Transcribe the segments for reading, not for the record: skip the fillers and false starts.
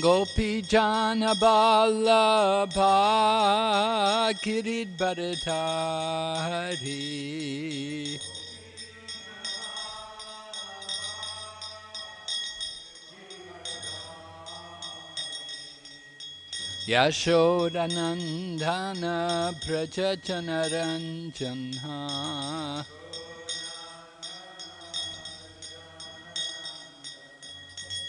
Gopi Jana Vallabha Girid Bharadhari Yashodanandana Brajajanaranjana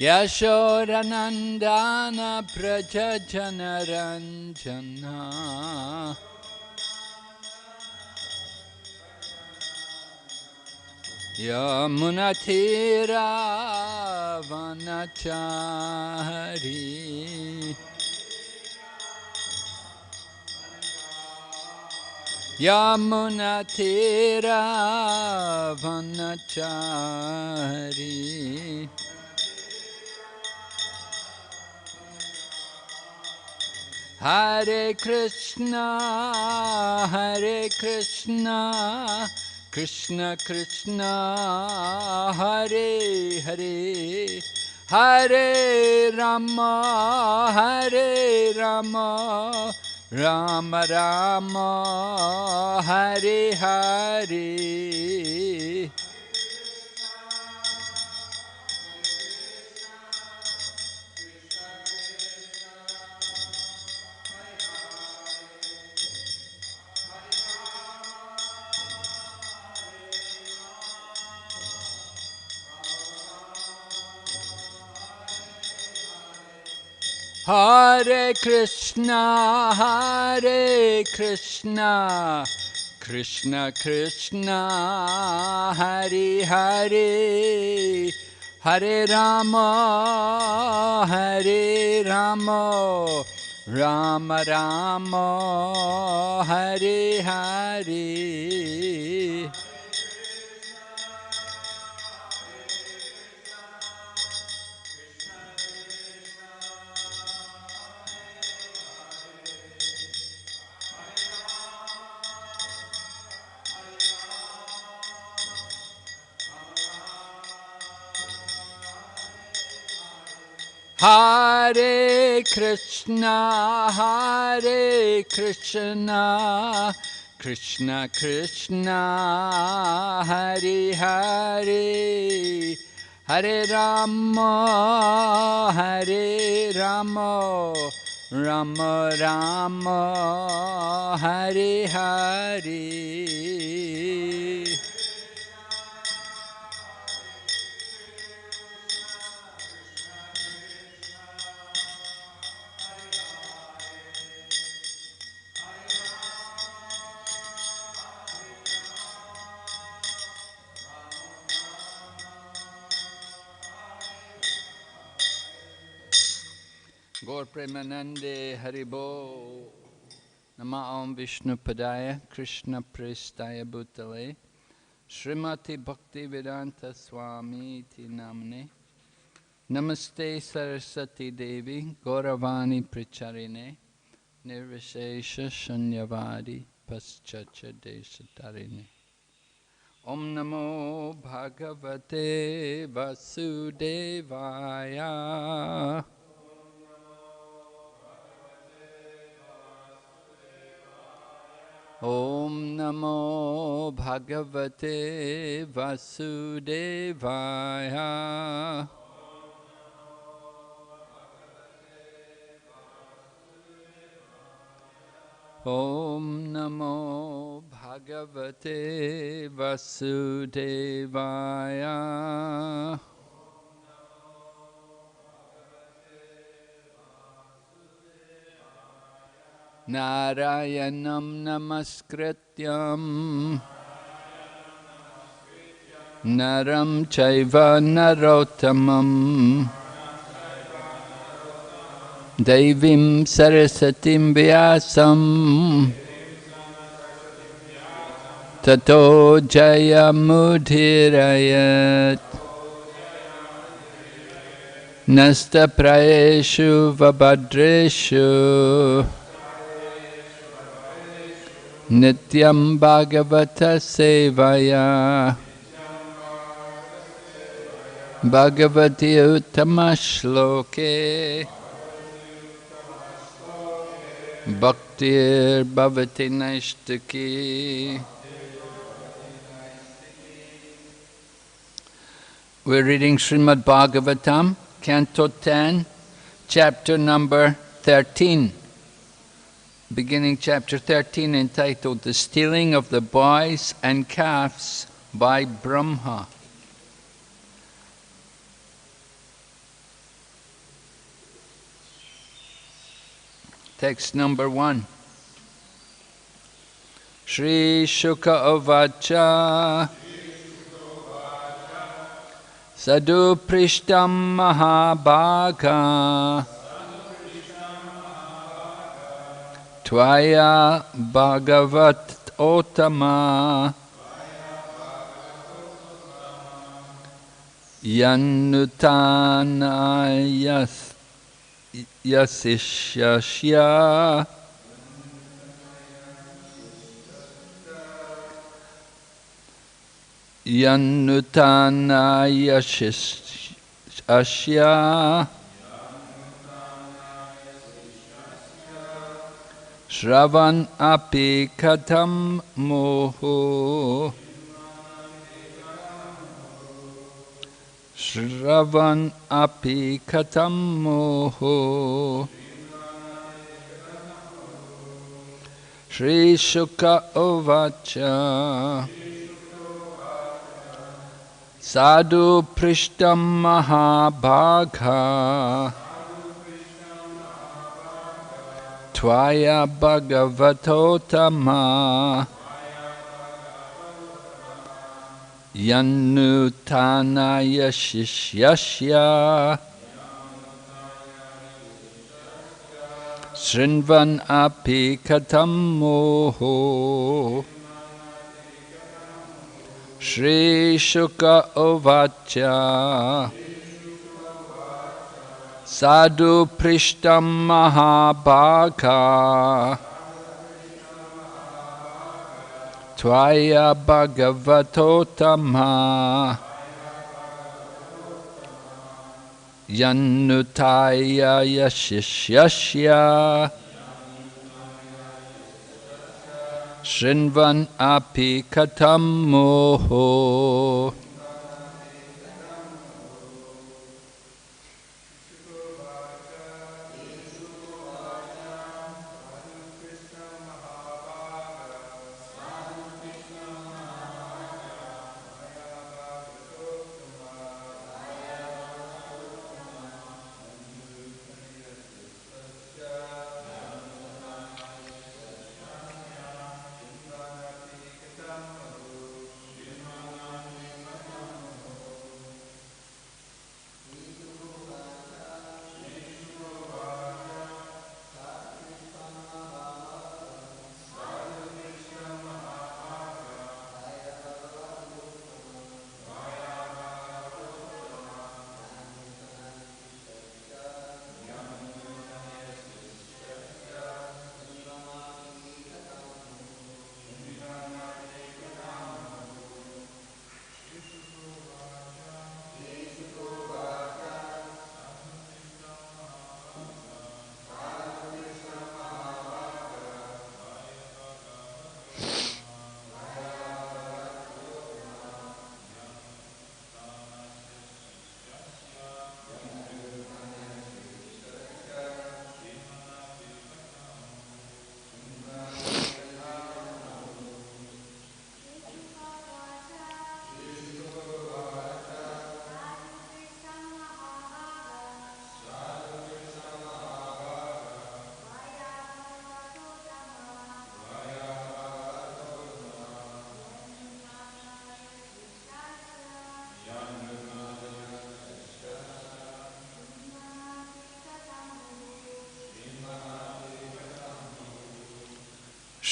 Yashodanandana Brajajanaranjana Yamunatira Vanachari Yamunatira Vanachari Hare Krishna Krishna Krishna Hare Hare Hare Rama Rama Rama Hare Hare Hare Krishna Krishna Krishna Hare Hare Hare Rama Rama Rama Hare Hare Hare Krishna Krishna Krishna Hare Hare Hare Rama Rama Rama Hare Hare Gaur Premanande Haribo Nama Om Vishnu Padaya Krishna Prestaya Bhutale Srimati Bhakti Vedanta Swami Ti Namne Namaste Saraswati Devi Gauravani Pricharine Nirvishesha Shanyavadi Paschacha Deshatarine Om Namo Bhagavate Vasudevaya Om Namo Bhagavate Vasudevaya Om Namo Bhagavate Vasudevaya Narayanam Namaskrityam Naram Chaiva Narottamam Devim Sarasatim Vyasam Tato Jayamudhirayat Nasta Praeshu Vabhadreshu Nityam Bhagavata Sevaya Bhagavati Uttama Shloke Bhaktir Bhavati Naistaki. We're reading Srimad Bhagavatam, Canto 10, chapter number 13. Beginning chapter 13, entitled The Stealing of the Boys and Calves by Brahma. Text number 1. Shri Shuka Uvacha Sadhu Prishtam Mahabhaga Tvaya Bhagavat Ottama Yanutana Yasishyasya Yanutana Yasishyasya Shravan api katam moho Shravan api katam moho Shri Shuka Uvacha Sadhu Prishtam Mahabhaga Tvaya Bhagavatotama Yanutanaya Shishyasya Srinvan api katam moho Shri Shuka Uvacha Sadhu Prishtam Mahabhaga Tvaya Bhagavatotama Yanutaya Yashishyasya Shrinvan api katam moho.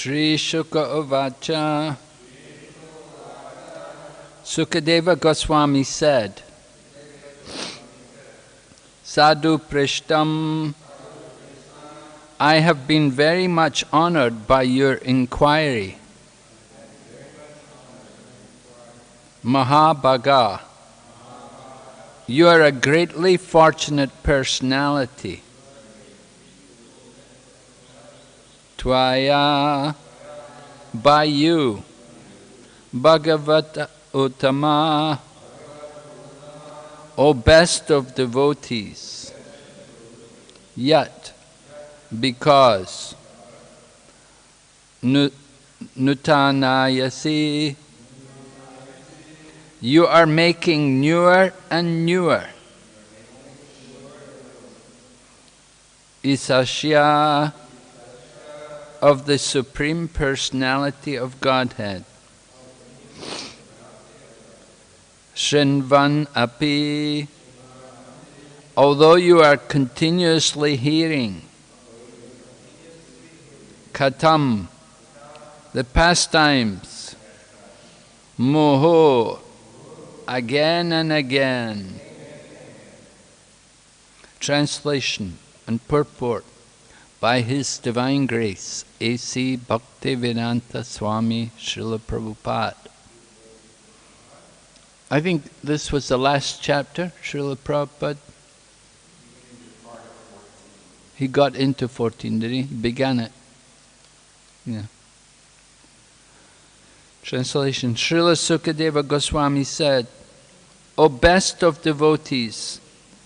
Shri Shuka Uvacha. Sukadeva Goswami said, Sadhu Prishtam I have been very much honored by your inquiry. Mahabhaga, you are a greatly fortunate personality. Tvaya, by you, Bhagavata Uttama, O best of devotees, yet because Nutanayasi, you are making newer and newer. Isasya, of the Supreme Personality of Godhead. Shrinvan api, although you are continuously hearing. Katam, the pastimes. Moho, again and again. Translation and purport by His Divine Grace, A.C. Bhaktivedanta Swami Srila Prabhupada. I think this was the last chapter, Srila Prabhupada. He got into 14, did he? He began it. Yeah. Translation. Srila Sukadeva Goswami said, O best of devotees,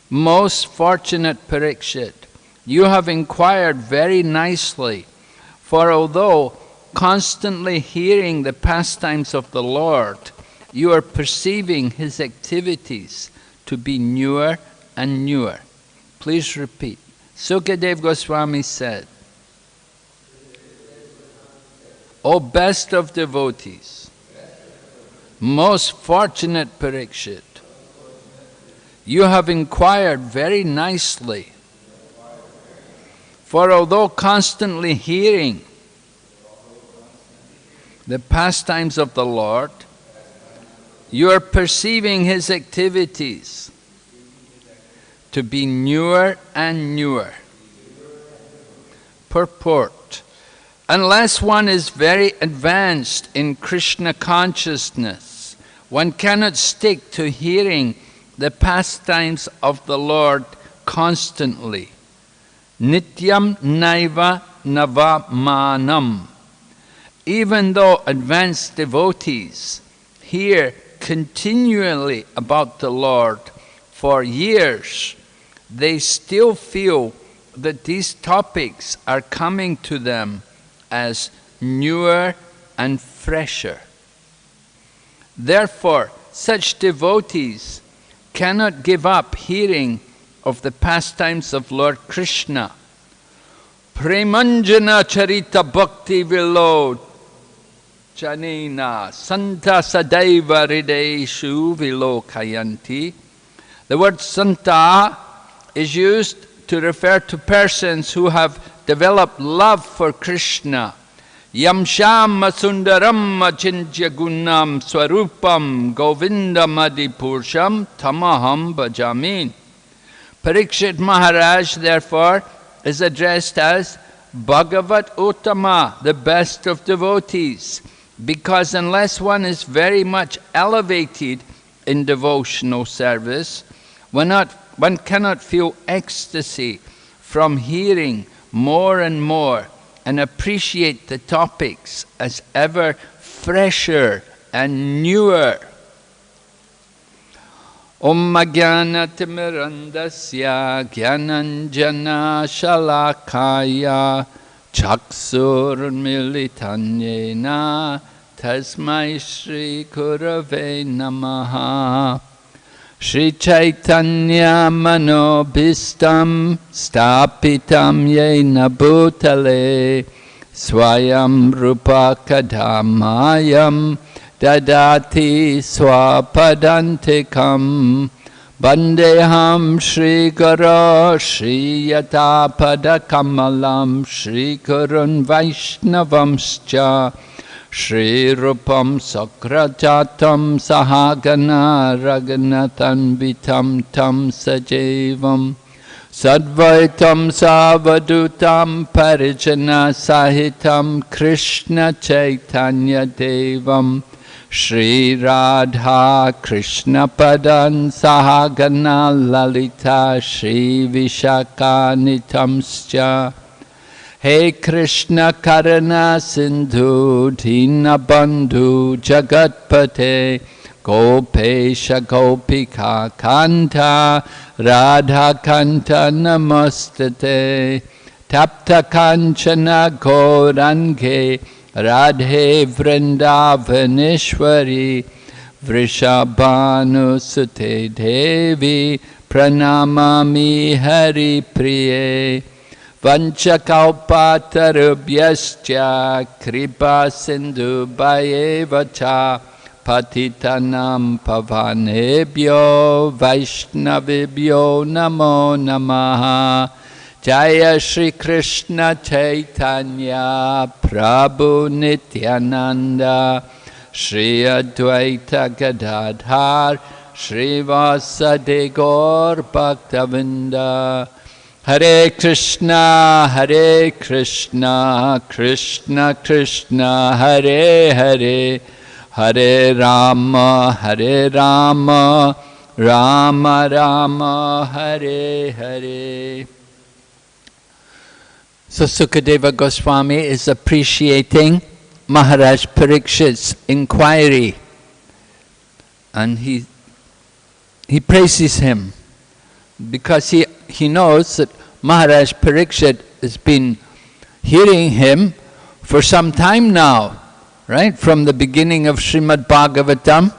most fortunate Parikshit, you have inquired very nicely, for although constantly hearing the pastimes of the Lord, you are perceiving His activities to be newer and newer. Please repeat. Sukadeva Goswami said, O best of devotees, most fortunate Parikshit, you have inquired very nicely, for although constantly hearing the pastimes of the Lord, you are perceiving His activities to be newer and newer. Purport. Unless one is very advanced in Krishna consciousness, one cannot stick to hearing the pastimes of the Lord constantly. Nityam naiva navamanam. Even though advanced devotees hear continually about the Lord for years, they still feel that these topics are coming to them as newer and fresher. Therefore, such devotees cannot give up hearing of the pastimes of Lord Krishna. Premanjana charita bhakti vilo chanena santa sadaiva hrideshu vilokayanti. The word santa is used to refer to persons who have developed love for Krishna. Yamsham sundaram achintya gunnam swarupam govindam adipursham tamaham bhajamin. Parikshit Maharaj, therefore, is addressed as Bhagavat Uttama, the best of devotees, because unless one is very much elevated in devotional service, one cannot feel ecstasy from hearing more and more and appreciate the topics as ever fresher and newer. Om Jnana Timirandasya Jnananjana Shalakaya Chaksur Militanyena Tasmai Shri Gurave Namaha. Shri Chaitanya Manobhistam Stapitam Yena Bhutale Swayam Rupa Kadhamayam Dadati Swapadantikam Bandeham Shri Guru Shri Yatapada Kamalam Shri Gurun Vaishnavamscha Shri Rupam Sakrajatam Sahagana Raghunathan Vitam Tam Sajevam Sadvaitam Savadutam Parijana Sahitam Krishna Chaitanya Devam Shri Radha Krishna Padan Sahagana Lalita Shri Vishakanitamscha He Krishna Karana Sindhu Dina Bandhu Jagatpate Gopesha Gopika Kanta Radha Kanta Namastate Tapta Kanchana Gaurange Radhe Vrindavaneshwari Vrishabhanu Sute Devi Pranamami Hari Priye Vanchakalpatarubhyascha Kripa Sindhu Bhayevacha Patitanam Pavanebhyo Vaishnavibhyo Namo Namaha Jaya Shri Krishna Chaitanya Prabhu Nityananda Shri Advaita Gadadhar Shri Vasade Gaur Bhaktavinda Hare Krishna Krishna Krishna Hare Hare Hare Rama Rama Rama Hare Hare. So Sukadeva Goswami is appreciating Maharaj Parikshit's inquiry, and he praises him because he knows that Maharaj Parikshit has been hearing him for some time now, right? From the beginning of Srimad Bhagavatam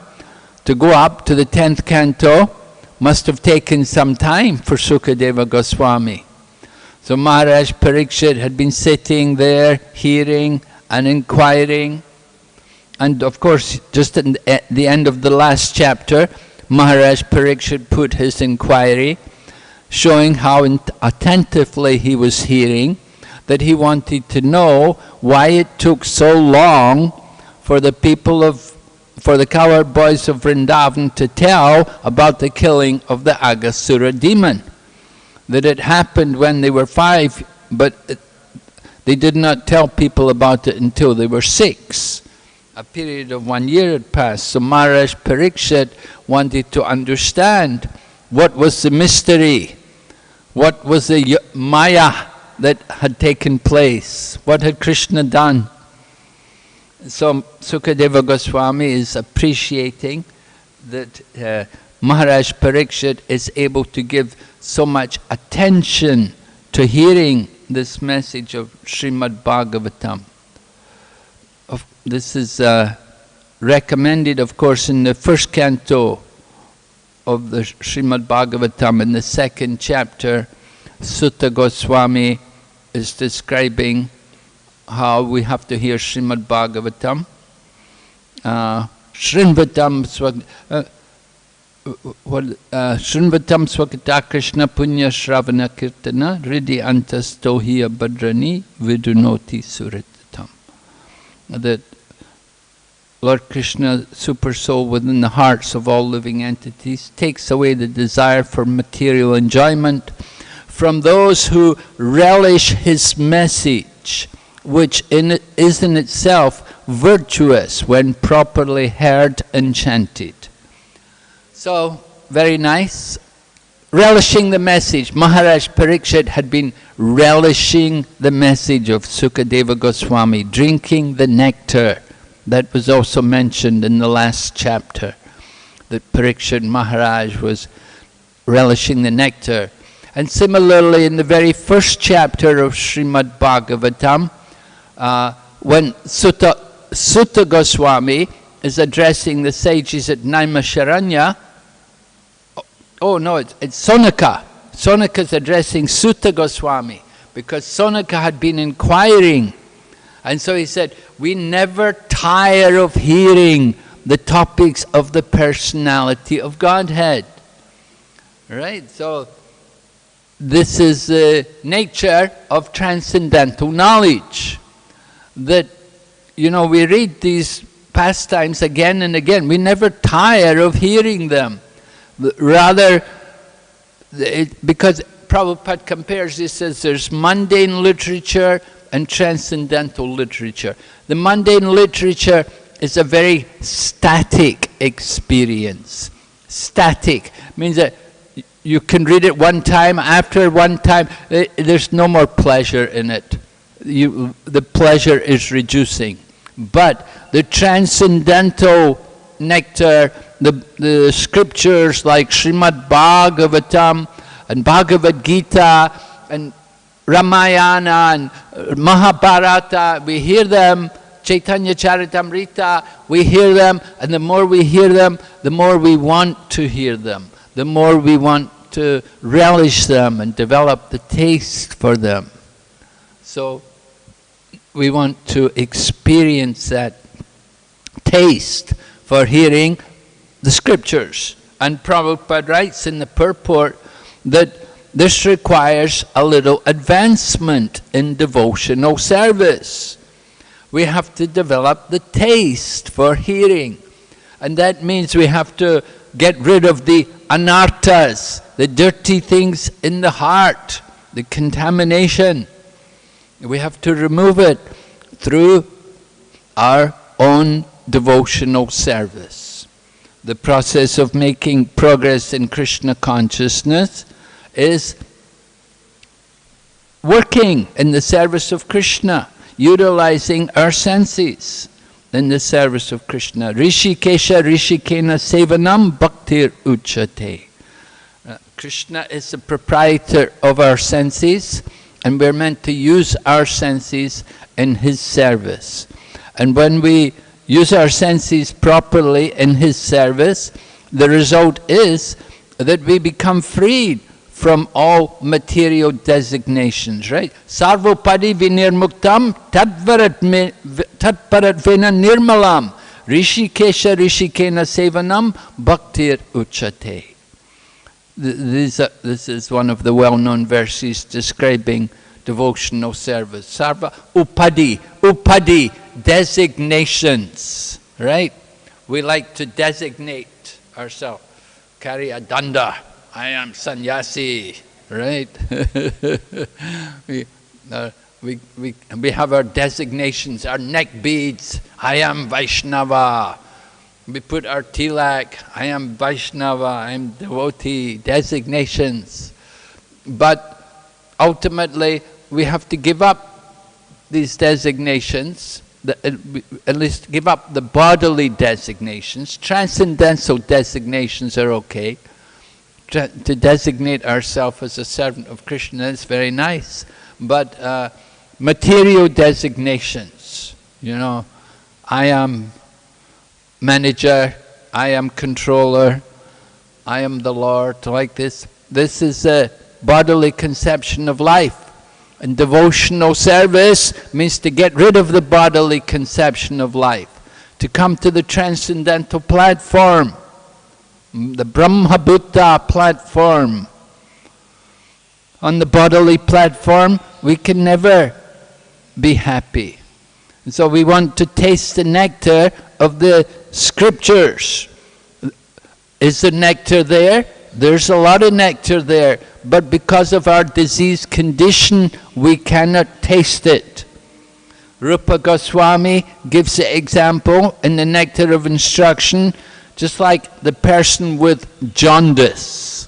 to go up to the 10th canto must have taken some time for Sukadeva Goswami. So Maharaj Parikshit had been sitting there, hearing and inquiring. And of course, just at the end of the last chapter, Maharaj Parikshit put his inquiry, showing how attentively he was hearing, that he wanted to know why it took so long for the cowherd boys of Vrindavan to tell about the killing of the Aghasura demon. That it happened when they were 5, but they did not tell people about it until they were 6. A period of 1 year had passed. So Maharaj Parikshit wanted to understand what was the mystery, what was the Maya that had taken place, what had Krishna done. So Sukadeva Goswami is appreciating that Maharaj Parikshit is able to give so much attention to hearing this message of Srimad Bhagavatam. This is recommended, of course, in the first canto of the Srimad Bhagavatam. In the 2nd chapter, Sutta Goswami is describing how we have to hear Srimad Bhagavatam. Shrinvatam Swakata Krishna Punya Shravana Kirtana Riddhi Antastohiya Badrani Vidunoti Suritatam. That Lord Krishna, Super Soul within the hearts of all living entities, takes away the desire for material enjoyment from those who relish his message, which is in itself virtuous when properly heard and chanted. So, very nice. Relishing the message. Maharaj Parikshit had been relishing the message of Sukadeva Goswami, drinking the nectar. That was also mentioned in the last chapter, that Parikshit Maharaj was relishing the nectar. And similarly, in the very first chapter of Srimad Bhagavatam, when Sutta Goswami is addressing the sages at Naimisharanya, it's Sonaka. Sonaka is addressing Sutta Goswami, because Sonaka had been inquiring. And so he said, we never tire of hearing the topics of the personality of Godhead. Right? So this is the nature of transcendental knowledge. That, we read these pastimes again and again. We never tire of hearing them. Rather, because Prabhupada compares, he says there's mundane literature and transcendental literature. The mundane literature is a very static experience. Static means that you can read it one time, after one time, there's no more pleasure in it. The pleasure is reducing. But the transcendental nectar, the scriptures like Srimad Bhagavatam and Bhagavad Gita and Ramayana and Mahabharata, we hear them, Chaitanya Charitamrita, we hear them, and the more we hear them, the more we want to hear them, the more we want to relish them and develop the taste for them. So we want to experience that taste for hearing the scriptures. And Prabhupada writes in the purport that this requires a little advancement in devotional service. We have to develop the taste for hearing. And that means we have to get rid of the anarthas, the dirty things in the heart, the contamination. We have to remove it through our own devotional service. The process of making progress in Krishna consciousness is working in the service of Krishna, utilizing our senses in the service of Krishna. Rishikesha Rishikena Sevanam Bhaktir Uchate. Krishna is the proprietor of our senses, and we're meant to use our senses in his service. And when we use our senses properly in his service, the result is that we become freed from all material designations, right? Sarvopadi vinirmuktam tadparat vena nirmalam rishikesha rishikena sevanam bhaktir uchate. This is one of the well-known verses describing devotional service. Sarva upadi, designations, right? We like to designate ourselves. Carry a danda. I am sannyasi, right? we have our designations, our neck beads. I am Vaishnava. We put our tilak. I am Vaishnava. I am devotee. Designations. But ultimately, we have to give up these designations. At least give up the bodily designations. Transcendental designations are okay. To designate ourselves as a servant of Krishna is very nice, but material designations, you know, I am manager, I am controller, I am the Lord, like this. This is a bodily conception of life. And devotional service means to get rid of the bodily conception of life, to come to the transcendental platform, the Brahma-bhuta platform. On the bodily platform, we can never be happy. And so we want to taste the nectar of the scriptures. Is the nectar there? There's a lot of nectar there, but because of our disease condition, we cannot taste it. Rupa Goswami gives the example in the Nectar of Instruction, just like the person with jaundice.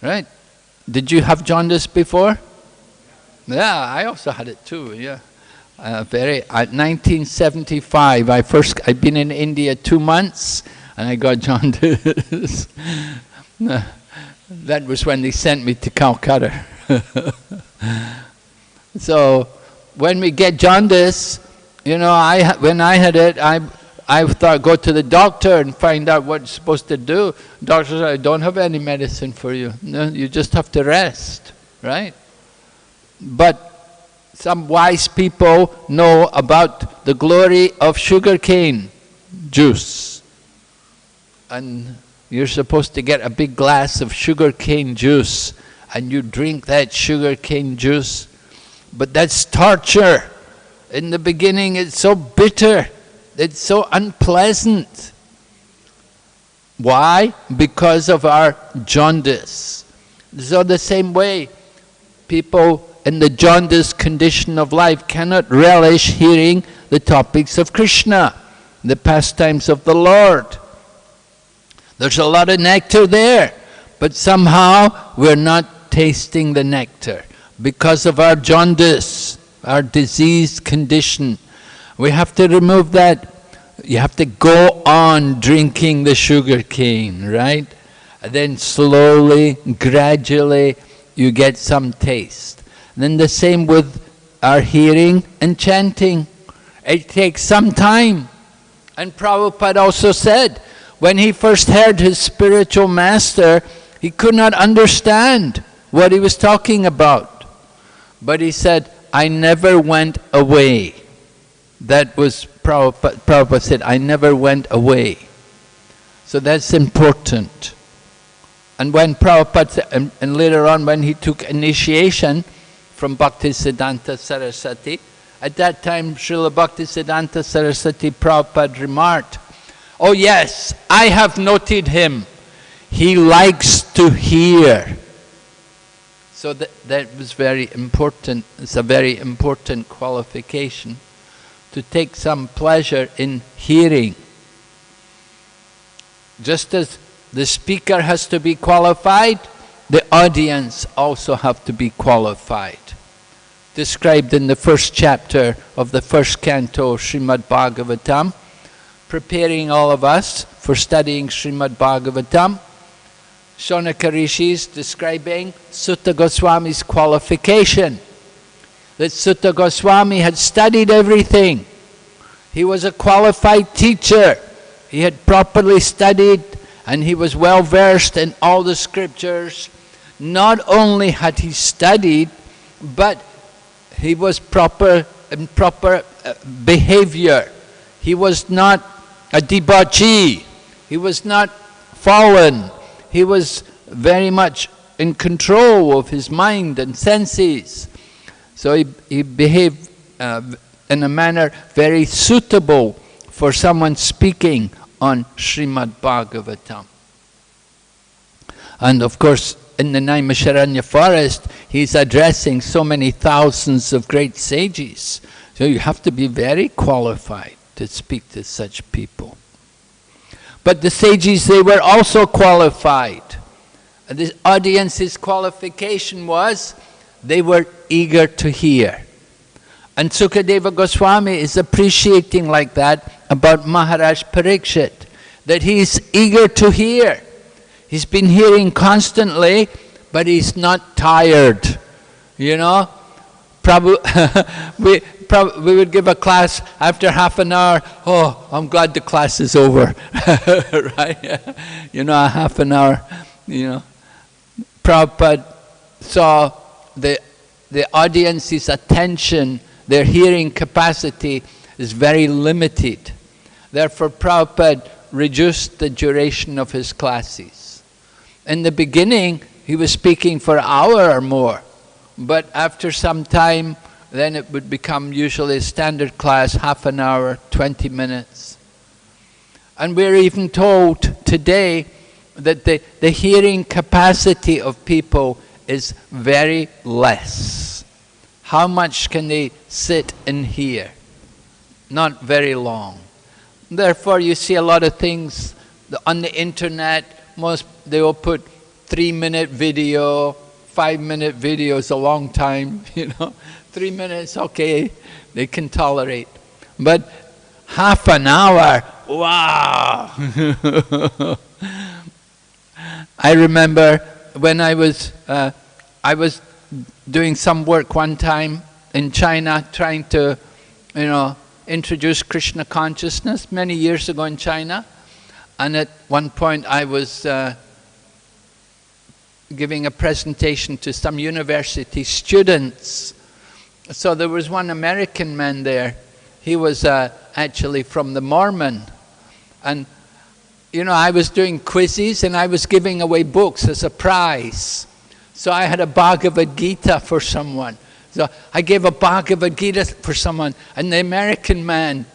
Right? Did you have jaundice before? Yeah, I also had it too, yeah. At 1975, I'd been in India 2 months, and I got jaundice. That was when they sent me to Calcutta. So, when we get jaundice, you know, when I had it, I thought, go to the doctor and find out what you're supposed to do. Doctor said, I don't have any medicine for you. No, you just have to rest, right? But some wise people know about the glory of sugarcane juice. And you're supposed to get a big glass of sugarcane juice, and you drink that sugarcane juice. But that's torture. In the beginning, it's so bitter. It's so unpleasant. Why? Because of our jaundice. So the same way, people in the jaundiced condition of life cannot relish hearing the topics of Krishna, the pastimes of the Lord. There's a lot of nectar there, but somehow we're not tasting the nectar because of our jaundice, our diseased condition. We have to remove that. You have to go on drinking the sugar cane, right? And then slowly, gradually, you get some taste. And then the same with our hearing and chanting. It takes some time. And Prabhupada also said, when he first heard his spiritual master, he could not understand what he was talking about. But he said, I never went away. That was Prabhupada said, I never went away. So that's important. And when Prabhupada, and later on when he took initiation from Bhaktisiddhanta Saraswati, at that time Srila Bhaktisiddhanta Saraswati Prabhupada remarked, oh yes, I have noted him. He likes to hear. So that was very important. It's a very important qualification, to take some pleasure in hearing. Just as the speaker has to be qualified, the audience also have to be qualified. Described in the first chapter of the first canto of Srimad Bhagavatam, preparing all of us for studying Srimad Bhagavatam. Shonaka Rishi is describing Sutta Goswami's qualification. That Sutta Goswami had studied everything. He was a qualified teacher. He had properly studied and he was well versed in all the scriptures. Not only had he studied, but he was in proper behavior. He was not a debauchee. He was not fallen. He was very much in control of his mind and senses. So he behaved in a manner very suitable for someone speaking on Srimad Bhagavatam. And of course, in the Naimisharanya forest, he's addressing so many thousands of great sages. So you have to be very qualified to speak to such people. But the sages, they were also qualified. And the audience's qualification was, they were eager to hear. And Sukadeva Goswami is appreciating like that about Maharaj Parikshit, that he's eager to hear. He's been hearing constantly, but he's not tired. You know, we would give a class after half an hour. Oh, I'm glad the class is over, right? You know, a half an hour. You know, Prabhupada saw the audience's attention, their hearing capacity is very limited. Therefore, Prabhupada reduced the duration of his classes. In the beginning, he was speaking for an hour or more, but after some time, then it would become usually a standard class, half an hour, 20 minutes. And we're even told today that the hearing capacity of people is very less. How much can they sit and hear? Not very long. Therefore, you see a lot of things on the internet. They will put 3-minute video, 5-minute video is a long time, you know. 3 minutes, okay, they can tolerate. But half an hour, wow! I remember when I was doing some work one time in China, trying to, you know, introduce Krishna consciousness many years ago in China. And at one point I was giving a presentation to some university students. So there was one American man there. He was actually from the Mormon. And you know, I was doing quizzes and I was giving away books as a prize. So I had a Bhagavad Gita for someone. So I gave a Bhagavad Gita for someone. And the American man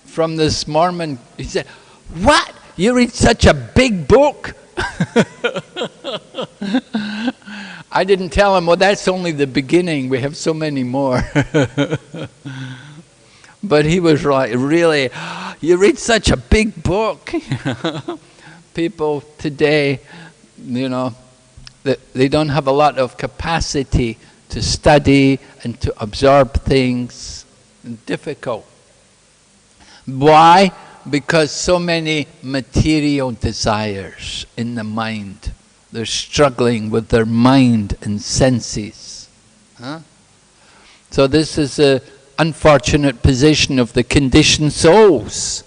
from this Mormon, he said, "What? You read such a big book?" I didn't tell him, well, that's only the beginning. We have so many more. But he was right, really, you read such a big book. People today, you know, they don't have a lot of capacity to study and to absorb things. Difficult. Why? Because so many material desires in the mind. They're struggling with their mind and senses. Huh? So this is an unfortunate position of the conditioned souls.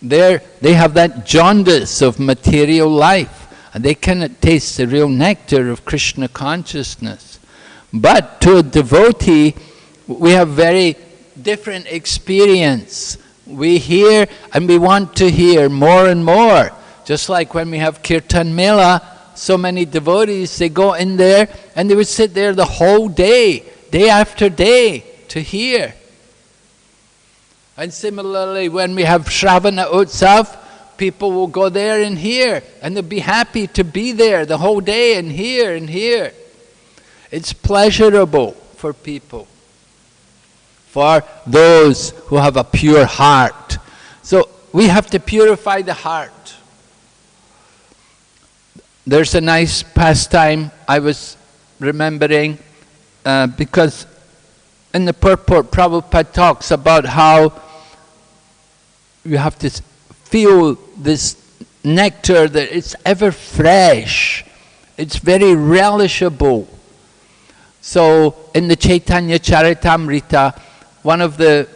They have that jaundice of material life, and they cannot taste the real nectar of Krishna consciousness. But to a devotee, we have very different experience. We hear and we want to hear more and more. Just like when we have Kirtan Mela, so many devotees, they go in there and they would sit there the whole day, day after day, to hear. And similarly, when we have Shravana Utsav, people will go there and hear, and they'll be happy to be there the whole day and hear and hear. It's pleasurable for people, for those who have a pure heart. So we have to purify the heart. There's a nice pastime I was remembering, because in the purport Prabhupada talks about how you have to feel this nectar, that it's ever fresh, it's very relishable. So in the Chaitanya Charitamrita, one of the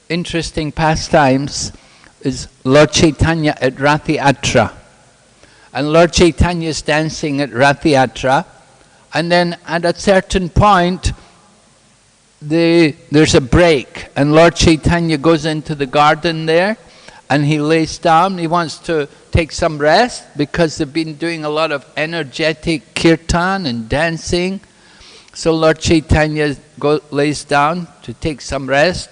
interesting pastimes is Lord Chaitanya at Rathayatra. And Lord Chaitanya is dancing at Rathayatra, and then at a certain point there's a break, and Lord Chaitanya goes into the garden there and he lays down. He wants to take some rest because they've been doing a lot of energetic kirtan and dancing. So Lord Chaitanya lays down to take some rest,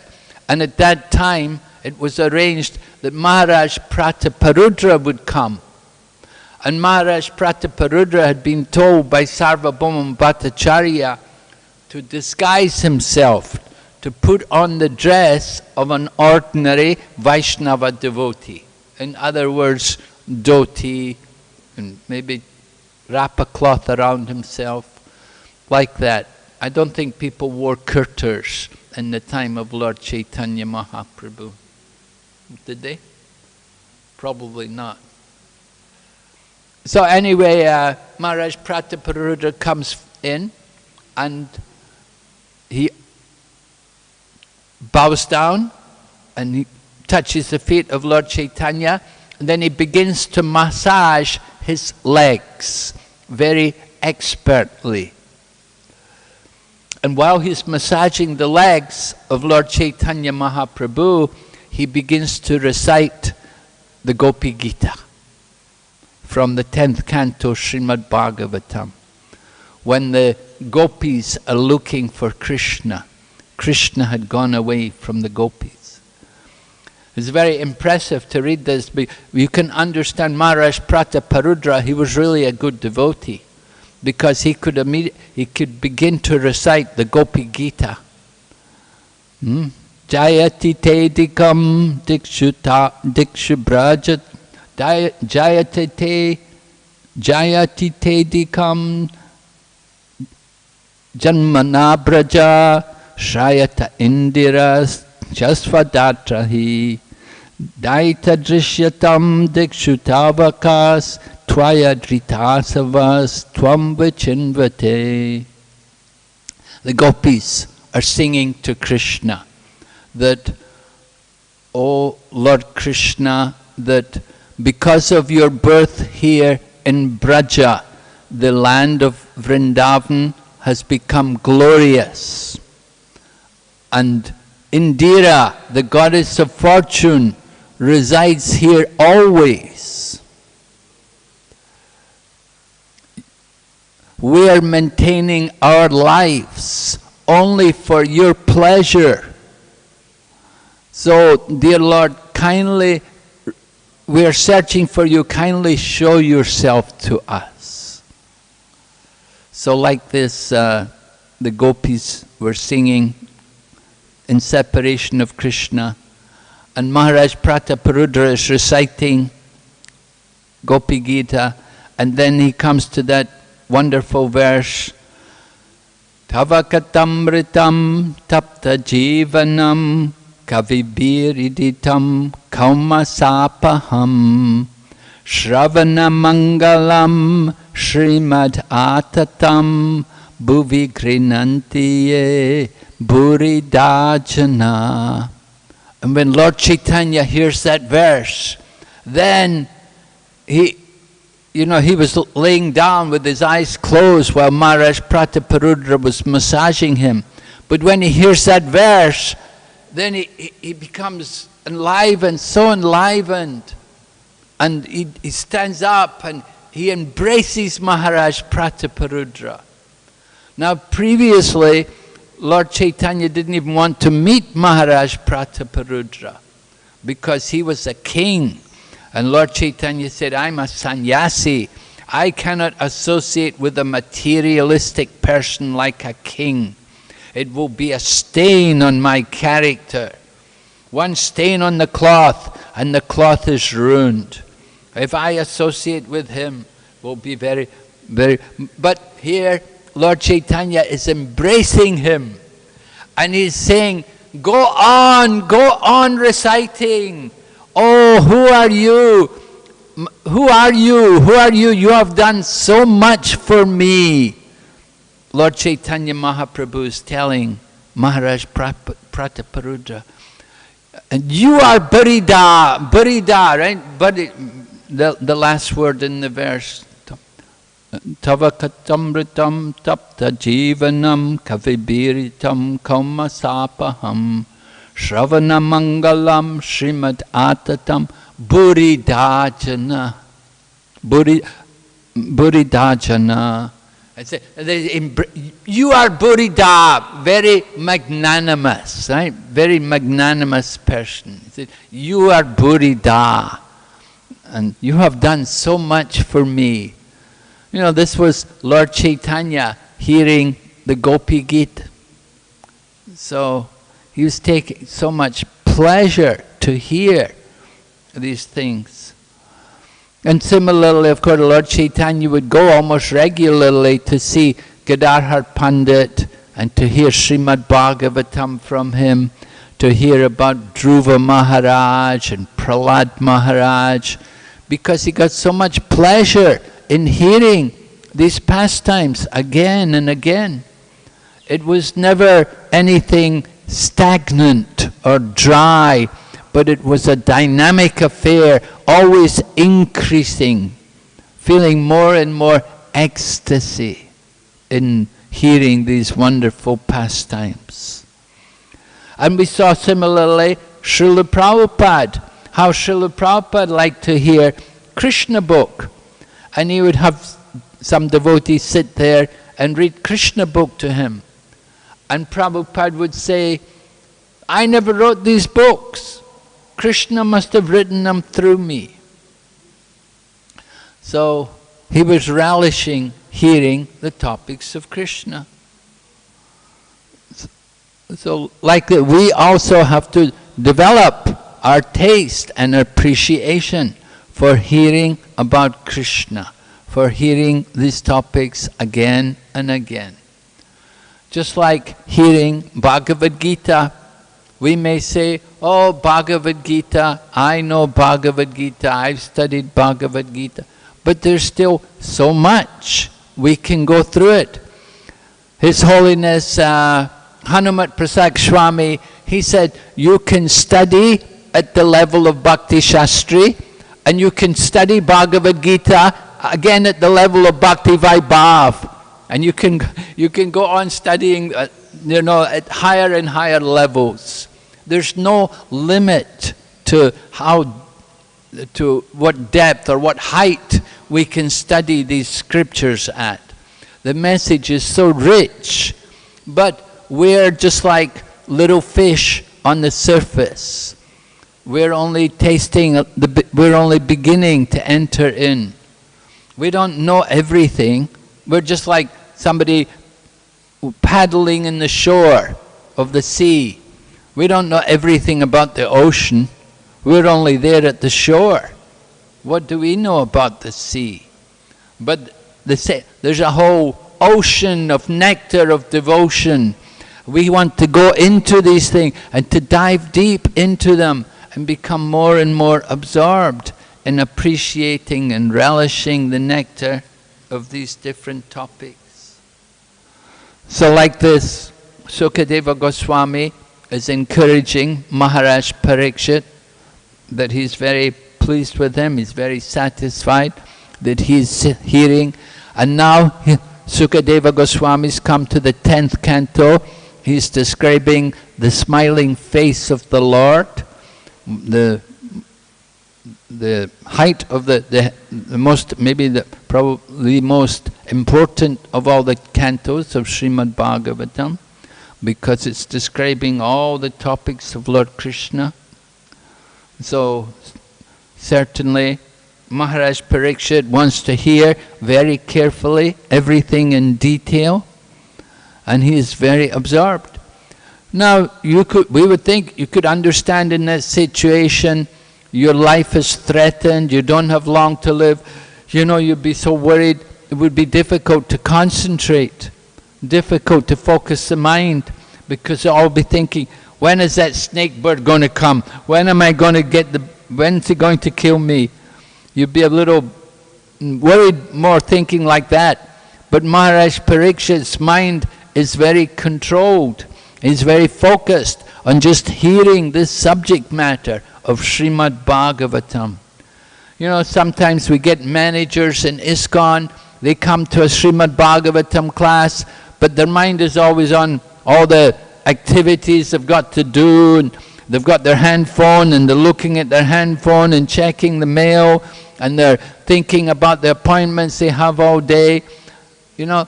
and at that time it was arranged that Maharaj Prataparudra would come. And Maharaj Prataparudra had been told by Sarvabhauma Bhattacharya to disguise himself, to put on the dress of an ordinary Vaishnava devotee. In other words, dhoti, and maybe wrap a cloth around himself, like that. I don't think people wore kurtas in the time of Lord Chaitanya Mahaprabhu. Did they? Probably not. So anyway, Maharaj Prataparudra comes in and he bows down and he touches the feet of Lord Chaitanya, and then he begins to massage his legs very expertly. And while he's massaging the legs of Lord Chaitanya Mahaprabhu, he begins to recite the Gopi Gita from the 10th canto Srimad Bhagavatam. When the gopis are looking for Krishna, Krishna had gone away from the gopis. It's very impressive to read this. You can understand Maharaj Prataparudra, he was really a good devotee, because he could begin to recite the Gopi Gita. Jayati te dikam dikshu brajat, jayati te dikam janmana braja, shrayata indiras jasvadatrahi, daita drishyatam dikshu tavakas, Tvaya dhritasavas tvam vichinvate. The gopis are singing to Krishna that, O Lord Krishna, that because of your birth here in Braja, the land of Vrindavan has become glorious. And Indira, the goddess of fortune, resides here always. We are maintaining our lives only for your pleasure. So, dear Lord, kindly, we are searching for you, kindly show yourself to us. So like this, the gopis were singing in separation of Krishna, and Maharaj Prataparudra is reciting Gopi Gita, and then he comes to that wonderful verse, Tavakatamritam tapta jivanam kavibiriditam kaumasapaham Shravana mangalam Srimad atatam bhuvi grinantiye buridajana. And when Lord Chaitanya hears that verse, then he was laying down with his eyes closed while Maharaj Prataparudra was massaging him. But when he hears that verse, then he becomes enlivened, so enlivened. And he stands up and he embraces Maharaj Prataparudra. Now previously, Lord Chaitanya didn't even want to meet Maharaj Prataparudra because he was a king. And Lord Chaitanya said, I'm a sannyasi. I cannot associate with a materialistic person like a king. It will be a stain on my character. One stain on the cloth and the cloth is ruined. If I associate with him, it will be very, very... But here, Lord Chaitanya is embracing him. And he's saying, go on reciting. Oh, who are you? Who are you? Who are you? You have done so much for me. Lord Chaitanya Mahaprabhu is telling Maharaj Prataparudra, and you are Burida, right? But the last word in the verse, Tavakatamritam tapta jivanam kavibiritam kaumasapaham Shravana mangalam Srimad atatam buridajana. Buridajana. I say, you are Burida, very magnanimous, right? Very magnanimous person. You are Burida, and you have done so much for me. You know, this was Lord Chaitanya hearing the Gopi Gita. So he was taking so much pleasure to hear these things. And similarly, of course, Lord Chaitanya would go almost regularly to see Gadadhar Pandit and to hear Srimad Bhagavatam from him, to hear about Dhruva Maharaj and Prahlad Maharaj, because he got so much pleasure in hearing these pastimes again and again. It was never anything stagnant or dry, but it was a dynamic affair, always increasing, feeling more and more ecstasy in hearing these wonderful pastimes. And we saw similarly Srila Prabhupada, how Srila Prabhupada liked to hear Krishna book. And he would have some devotees sit there and read Krishna book to him. And Prabhupada would say, I never wrote these books. Krishna must have written them through me. So he was relishing hearing the topics of Krishna. So like that, we also have to develop our taste and appreciation for hearing about Krishna, for hearing these topics again and again. Just like hearing Bhagavad Gita, we may say, oh, Bhagavad Gita, I know Bhagavad Gita, I've studied Bhagavad Gita, but there's still so much we can go through it. His Holiness Hanumat Prasad Swami, he said, you can study at the level of Bhakti Shastri, and you can study Bhagavad Gita again at the level of Bhakti Vaibhav. And you can go on studying, at higher and higher levels. There's no limit to what depth or what height we can study these scriptures at. The message is so rich, but we're just like little fish on the surface. We're only we're only beginning to enter in. We don't know everything. We're just like somebody paddling in the shore of the sea. We don't know everything about the ocean. We're only there at the shore. What do we know about the sea? But there's a whole ocean of nectar of devotion. We want to go into these things and to dive deep into them and become more and more absorbed in appreciating and relishing the nectar of these different topics. So like this, Sukadeva Goswami is encouraging Maharaj Parikshit, that he's very pleased with him, he's very satisfied that he's hearing. And now Sukadeva Goswami's come to the 10th canto. He's describing the smiling face of the Lord, the height of the most, maybe probably most important of all the cantos of Srimad Bhagavatam, because it's describing all the topics of Lord Krishna. So certainly Maharaj Parikshit wants to hear very carefully everything in detail, and he is very absorbed. Now we would think you could understand in this situation, your life is threatened, you don't have long to live, you know, you'd be so worried, it would be difficult to concentrate, difficult to focus the mind, because you'll all be thinking, when is that snake bird going to come? When am I going to get when's he going to kill me? You'd be a little worried, more thinking like that. But Maharaj Parikshit's mind is very controlled. He's very focused on just hearing this subject matter of Srimad Bhagavatam. You know, sometimes we get managers in ISKCON, they come to a Srimad Bhagavatam class, but their mind is always on all the activities they've got to do, and they've got their handphone and they're looking at their handphone and checking the mail, and they're thinking about the appointments they have all day, you know,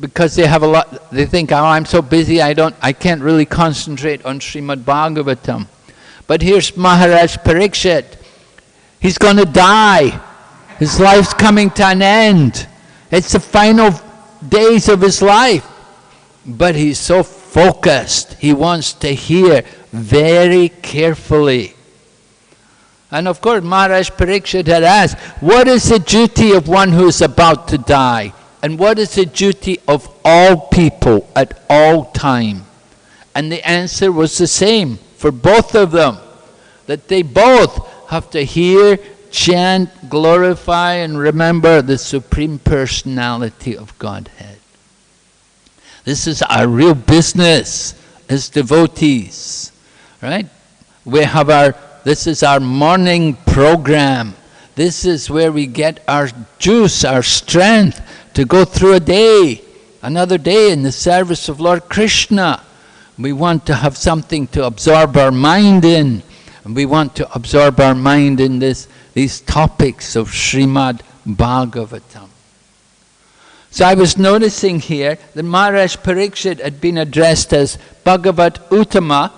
because they have a lot, they think, oh, I'm so busy, I can't really concentrate on Srimad Bhagavatam. But here's Maharaj Parikshit, he's going to die, his life's coming to an end, it's the final days of his life, but he's so focused, he wants to hear very carefully. And of course Maharaj Parikshit had asked, what is the duty of one who is about to die? And what is the duty of all people at all time? And the answer was the same for both of them, that they both have to hear, chant, glorify and remember the Supreme Personality of Godhead. This is our real business as devotees, right? We have this is our morning program. This is where we get our juice, our strength to go through a day, another day in the service of Lord Krishna. We want to have something to absorb our mind in, and we want to absorb our mind in these topics of Srimad Bhagavatam. So I was noticing here that Maharaj Parikshit had been addressed as Bhagavat Uttama,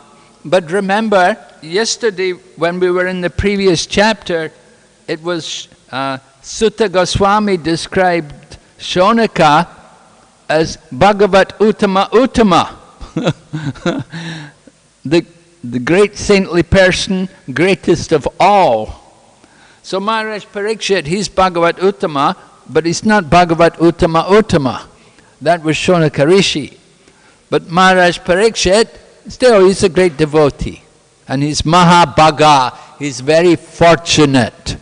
but remember, yesterday when we were in the previous chapter, it was Sutta Goswami described Shonaka as Bhagavat Uttama Uttama, the great saintly person, greatest of all. So Maharaj Parikshit, he's Bhagavat Uttama, but he's not Bhagavat Uttama Uttama. That was Shonaka Rishi. But Maharaj Parikshit, still he's a great devotee. And he's Mahabhaga, he's very fortunate.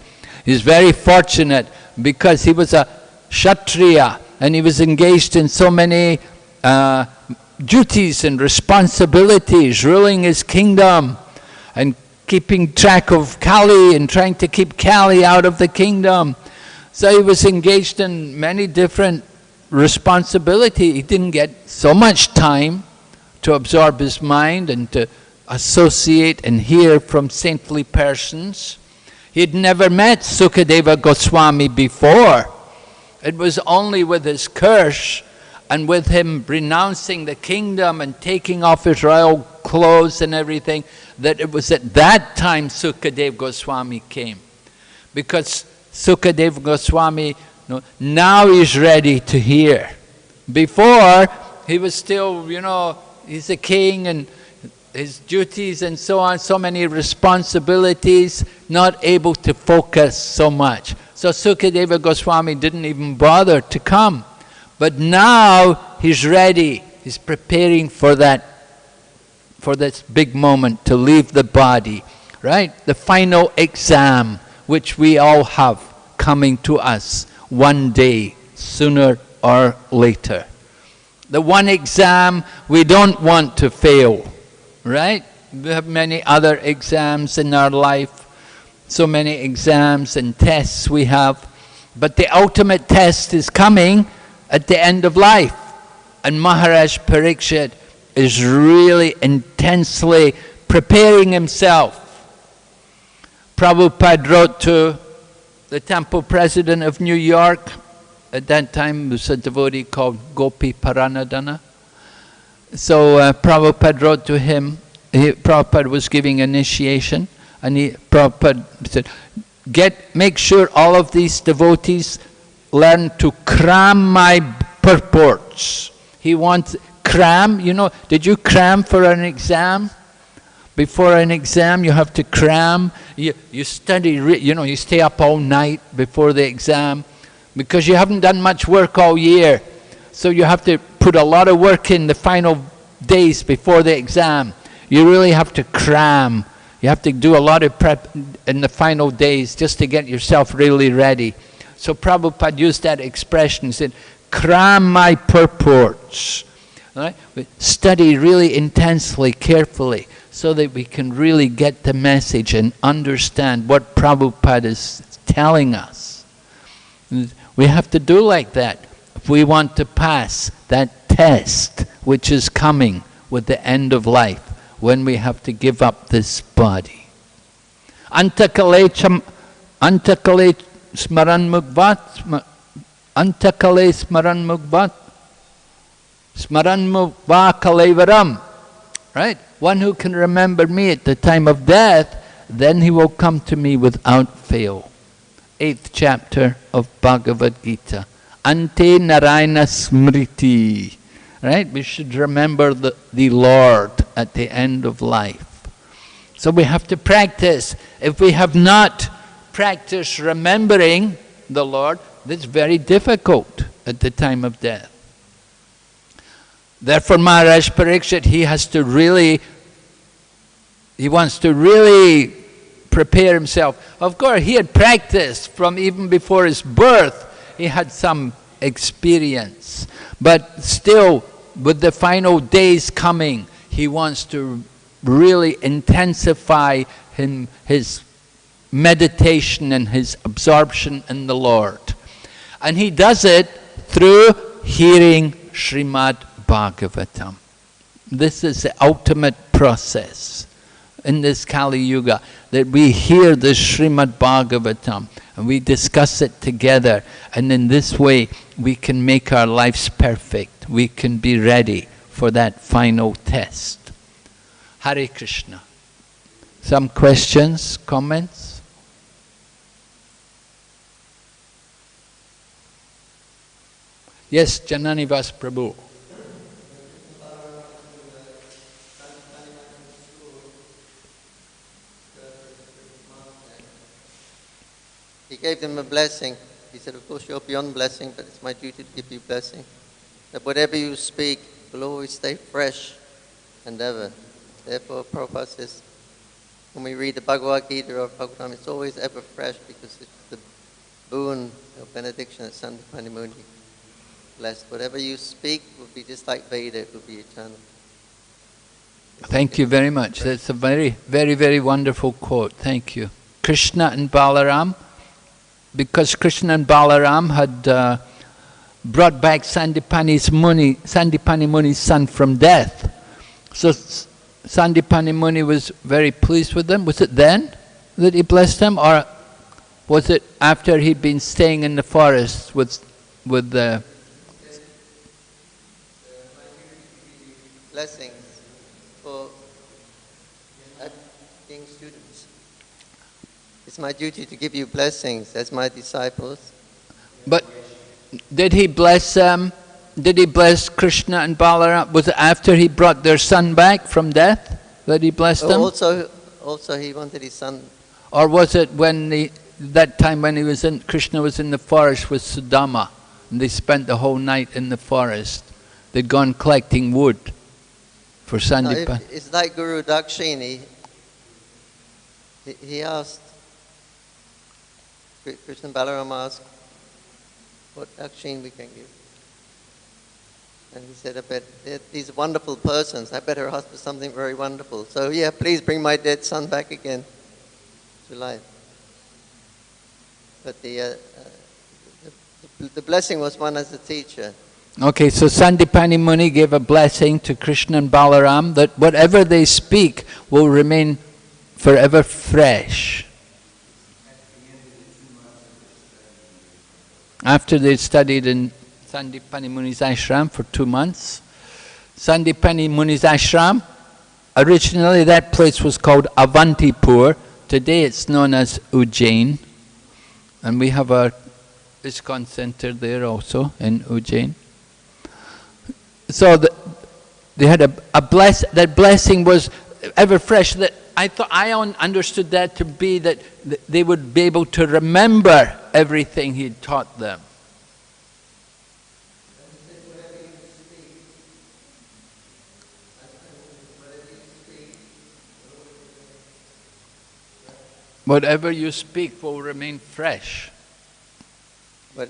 He's very fortunate because he was a Kshatriya and he was engaged in so many duties and responsibilities, ruling his kingdom and keeping track of Kali and trying to keep Kali out of the kingdom. So he was engaged in many different responsibilities. He didn't get so much time to absorb his mind and to associate and hear from saintly persons. He had never met Sukadeva Goswami before. It was only with his curse and with him renouncing the kingdom and taking off his royal clothes and everything, that it was at that time Sukadeva Goswami came. Because Sukadeva Goswami, now he's ready to hear Before, he was still, you know, he's a king and his duties and so on, so many responsibilities, not able to focus so much. So Sukadeva Goswami didn't even bother to come. But now he's ready, he's preparing for that, for this big moment to leave the body, right? The final exam, which we all have coming to us one day, sooner or later. The one exam we don't want to fail, right? We have many other exams in our life, so many exams and tests we have, but the ultimate test is coming at the end of life. And Maharaj Parikshit is really intensely preparing himself. Prabhupada wrote to the temple president of New York, at that time was a devotee called Gopi Paranadana. So Prabhupada wrote to him, Prabhupada was giving initiation, and Prabhupada said, make sure all of these devotees learn to cram my purports. He wants cram, you know, did you cram for an exam? Before an exam you have to cram, you study, you know, you stay up all night before the exam because you haven't done much work all year. So you have to put a lot of work in the final days before the exam. You really have to cram. You have to do a lot of prep in the final days just to get yourself really ready. So Prabhupada used that expression, he said, cram my purports. Right? Study really intensely, carefully, so that we can really get the message and understand what Prabhupada is telling us. We have to do like that if we want to pass that test which is coming with the end of life, when we have to give up this body. Antakale smaran mukvat, antakale smaran mukvat, smaran mukva kalevaram. Right? One who can remember me at the time of death, then he will come to me without fail. 8th chapter of Bhagavad Gita. Ante Narayana Smriti. Right? We should remember the Lord at the end of life. So we have to practice. If we have not practiced remembering the Lord, that's very difficult at the time of death. Therefore Maharaj Parikshit, he wants to really prepare himself. Of course, he had practiced from even before his birth. He had some experience. But still, with the final days coming, he wants to really intensify his meditation and his absorption in the Lord. And he does it through hearing Srimad Bhagavatam. This is the ultimate process in this Kali Yuga, that we hear the Srimad Bhagavatam and we discuss it together, and in this way we can make our lives perfect. We can be ready for that final test. Hare Krishna. Some questions, comments? Yes, Jananivas Prabhu. He gave them a blessing. He said, of course you're beyond blessing, but it's my duty to give you blessing. That whatever you speak will always stay fresh and ever. Therefore, Prabhupada says, when we read the Bhagavad Gita or Bhagavatam, it's always ever fresh because it's the boon or benediction that Sandipani Muni blessed. Whatever you speak will be just like Veda, it will be eternal. Thank you very much. That's a very, very, very wonderful quote. Thank you. Krishna and Balaram, because Krishna and Balaram had brought back Sandipani Muni's son from death. So Sandipani Muni was very pleased with them. Was it then that he blessed them, or was it after he'd been staying in the forest with the blessings for being students? It's my duty to give you blessings as my disciples. But did he bless them did he bless Krishna and Balaram? Was it after he brought their son back from death that he blessed them? Also he wanted his son. Or was it when that time when Krishna was in the forest with Sudama, and they spent the whole night in the forest? They'd gone collecting wood for Sandipani. It's like Guru Dakshini. He asked, Krishna and Balaram asked, what Dakshini we can give. And he said, I bet these wonderful persons, I better ask for something very wonderful. So yeah, please bring my dead son back again to life. But the blessing was one as a teacher. Okay, so Sandipani Muni gave a blessing to Krishna and Balaram that whatever they speak will remain forever fresh. After they studied in Sandipani Muni's ashram for 2 months. Sandipani Muni's ashram, originally that place was called Avantipur. Today it's known as Ujjain. And we have our ISKCON center there also in Ujjain. So they had that blessing was ever fresh. That I understood that to be that they would be able to remember everything he'd taught them. Whatever you speak will remain fresh. But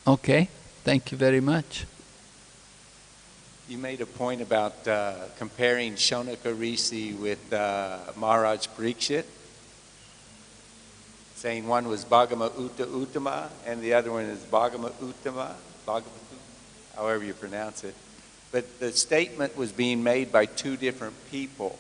Okay, thank you very much. You made a point about comparing Shonaka Rishi with Maharaj Parikshit, saying one was Bhagama Uttama and the other one is Bhagama Uttama, however you pronounce it. But the statement was being made by two different people.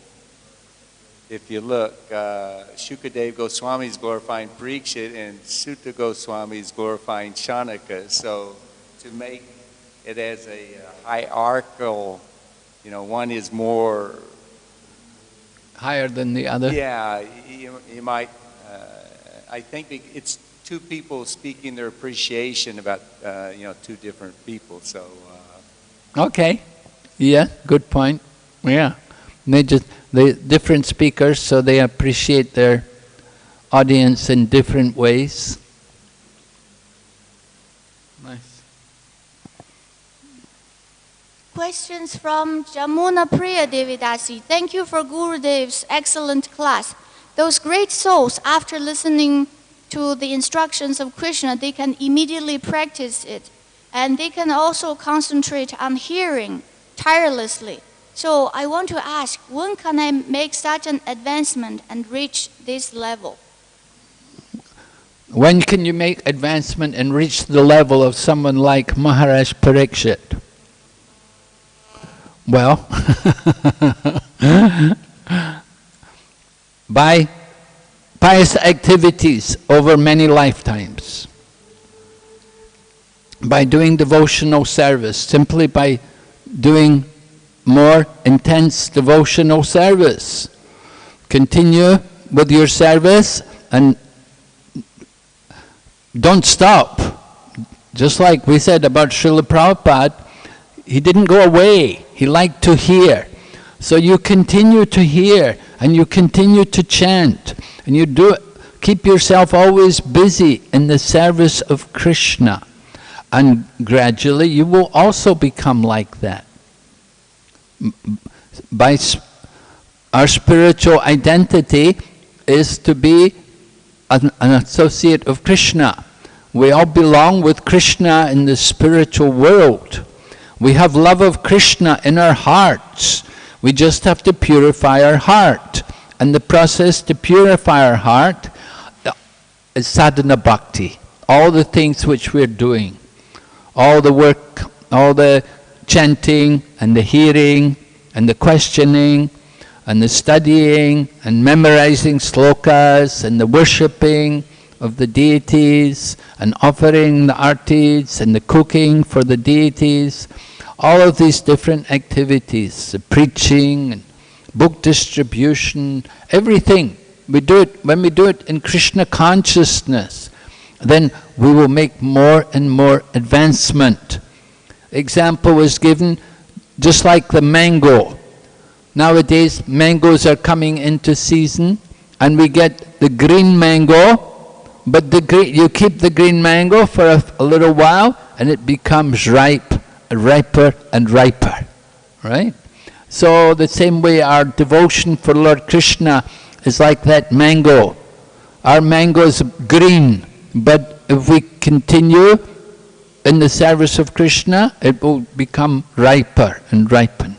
If you look, Shukadev Goswami is glorifying Parikshit and Sutta Goswami is glorifying Shonaka. So to make it as a hierarchical, one is more higher than the other? Yeah, you might, I think it's two people speaking their appreciation about, two different people, so. Okay, yeah, good point, yeah. They different speakers, so they appreciate their audience in different ways. Nice. Questions from Jamuna Priya Devidasi. Thank you for Gurudev's excellent class. Those great souls, after listening to the instructions of Krishna, they can immediately practice it. And they can also concentrate on hearing tirelessly. So I want to ask, when can I make such an advancement and reach this level? When can you make advancement and reach the level of someone like Maharaj Parikshit? Well, by pious activities over many lifetimes. By doing devotional service, simply by doing more intense devotional service. Continue with your service and don't stop. Just like we said about Srila Prabhupada, he didn't go away, he liked to hear. So you continue to hear and you continue to chant and you keep yourself always busy in the service of Krishna. And gradually you will also become like that. Our spiritual identity is to be an associate of Krishna. We all belong with Krishna in the spiritual world. We have love of Krishna in our hearts. We just have to purify our heart. And the process to purify our heart is sadhana bhakti. All the things which we're doing. All the work, all the chanting and the hearing and the questioning and the studying and memorizing slokas and the worshipping of the deities and offering the artis and the cooking for the deities, all of these different activities, the preaching and book distribution, everything when we do it in Krishna consciousness, then we will make more and more advancement. Example was given, just like the mango. Nowadays, mangoes are coming into season, and we get the green mango, but you keep the green mango for a little while, and it becomes riper and riper, right? So the same way our devotion for Lord Krishna is like that mango. Our mango is green, but if we continue in the service of Krishna, it will become riper and ripen.